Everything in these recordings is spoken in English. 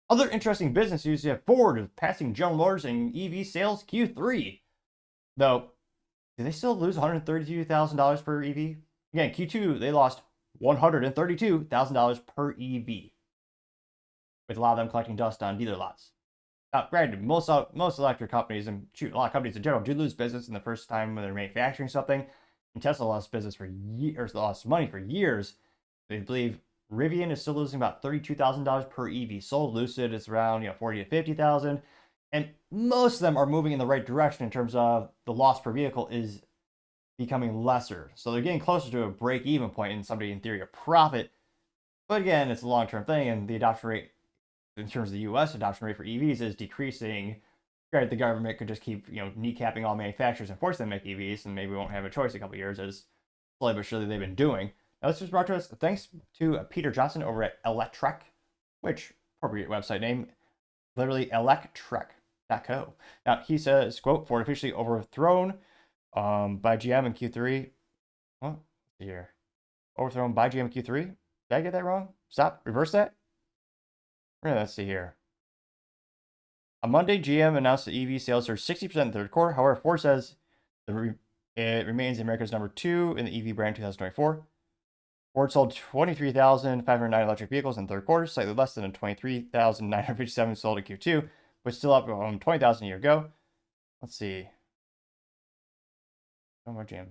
Other interesting business news, you have Ford passing General Motors in EV sales Q3. Though, do they still lose $132,000 per EV? Again, Q2, they lost $132,000 per EV, with a lot of them collecting dust on dealer lots. Now, granted, most electric companies, and shoot, a lot of companies in general, do lose business in the first time when they're manufacturing something. And Tesla lost business for years, lost money for years. They believe Rivian is still losing about $32,000 per EV sold. Lucid is around 40 to 50,000, and most of them are moving in the right direction in terms of the loss per vehicle is becoming lesser. So they're getting closer to a break-even point and somebody in theory a profit. But again, it's a long-term thing, and the adoption rate in terms of the U.S. adoption rate for EVs is decreasing. Granted, the government could just keep kneecapping all manufacturers and force them to make EVs, and maybe we won't have a choice in a couple of years, as slowly but surely they've been doing. Now, this was brought to us thanks to Peter Johnson over at Electrek, which appropriate website name, literally electrek.co. Now, he says, quote, Ford officially overthrown by GM in Q3. What? Let's see here. Overthrown by GM in Q3? Did I get that wrong? Stop. Reverse that? Let's see here. On Monday, GM announced that EV sales surged 60% in the third quarter. However, Ford says it remains America's number 2 in the EV brand in 2024. Ford sold 23,509 electric vehicles in the third quarter, slightly less than the 23,957 sold in Q2, but still up from 20,000 a year ago. Let's see. Oh, my GM.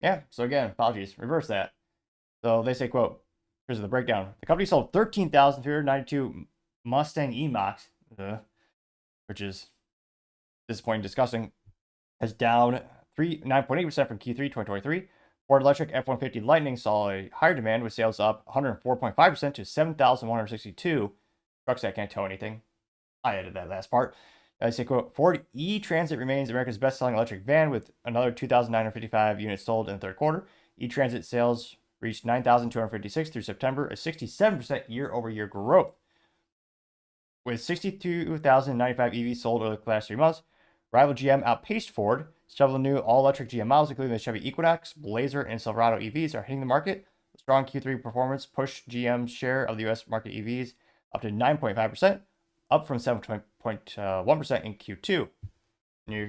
Yeah, so again, apologies. Reverse that. So they say, quote, here's the breakdown. The company sold 13,392 Mustang E-Mach, which is disappointing, disgusting, has down 9.8% from Q3 2023. Ford Electric F-150 Lightning saw a higher demand with sales up 104.5% to 7,162. Trucks that can't tow anything. I added that last part. I say, quote, Ford E-Transit remains America's best-selling electric van with another 2,955 units sold in the third quarter. E-Transit sales reached 9,256 through September, a 67% year-over-year growth. With 62,095 EVs sold over the last 3 months, rival GM outpaced Ford. Several new all-electric GM models, including the Chevy Equinox, Blazer, and Silverado EVs, are hitting the market. The strong Q3 performance pushed GM's share of the U.S. market EVs up to 9.5%, up from 7.1% in Q2. I was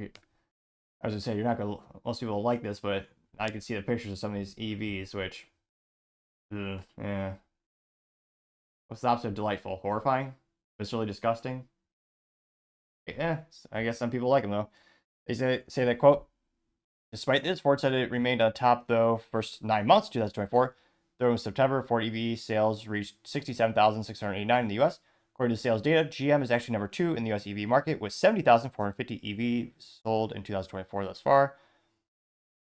going to say, you're not going to, most people will like this, but I can see the pictures of some of these EVs, which, yeah. What's the opposite of delightful? Horrifying? Viscerally disgusting? Yeah, I guess some people like them, though. They say that, quote, despite this, Ford said it remained on top, though, first 9 months, 2024. Though in September, Ford EV sales reached 67,689 in the U.S. According to sales data, GM is actually number 2 in the U.S. EV market, with 70,450 EVs sold in 2024 thus far.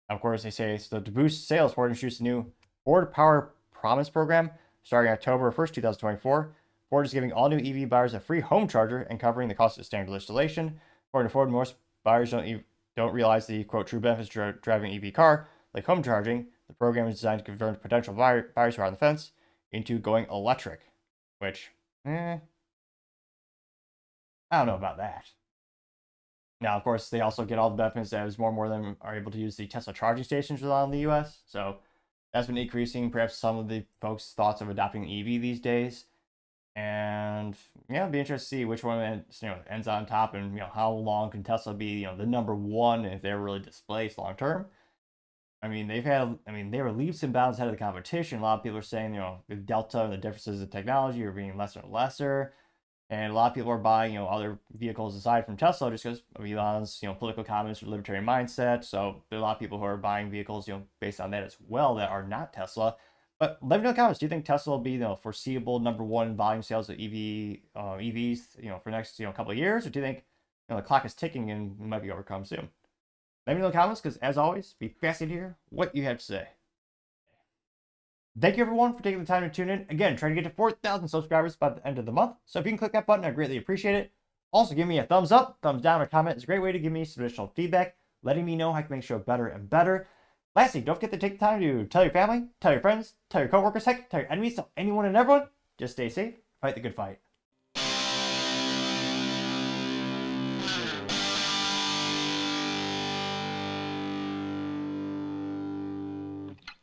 And of course, they say, so to boost sales, Ford introduced a new Ford Power Promise program starting October 1st, 2024. Ford is giving all new EV buyers a free home charger and covering the cost of standard installation. According to Ford, most buyers don't realize the, quote, true benefits of driving an EV car, like home charging. The program is designed to convert potential buyers who are on the fence into going electric, which, I don't know about that. Now, of course, they also get all the benefits as more and more of them are able to use the Tesla charging stations around the U.S., so that's been increasing perhaps some of the folks' thoughts of adopting an EV these days. And yeah, it'll be interesting to see which one ends on top, and how long can Tesla be the number one if they're really displaced long term. I mean, they were leaps and bounds ahead of the competition. A lot of people are saying the delta and the differences in technology are being lesser and lesser, and a lot of people are buying other vehicles aside from Tesla just because of Elon's political communist or libertarian mindset. So there are a lot of people who are buying vehicles based on that as well that are not Tesla. But let me know in the comments. Do you think Tesla will be the foreseeable number 1 volume sales of EVs for the next couple of years, or do you think the clock is ticking and it might be overcome soon? Let me know in the comments, because as always, be fascinated to hear what you have to say. Thank you everyone for taking the time to tune in. Again, trying to get to 4,000 subscribers by the end of the month. So if you can click that button, I greatly appreciate it. Also, give me a thumbs up, thumbs down, or comment. It's a great way to give me some additional feedback, letting me know how I can make the show better and better. Lastly, don't forget to take the time to tell your family, tell your friends, tell your coworkers, heck, tell your enemies, tell anyone and everyone. Just stay safe, fight the good fight.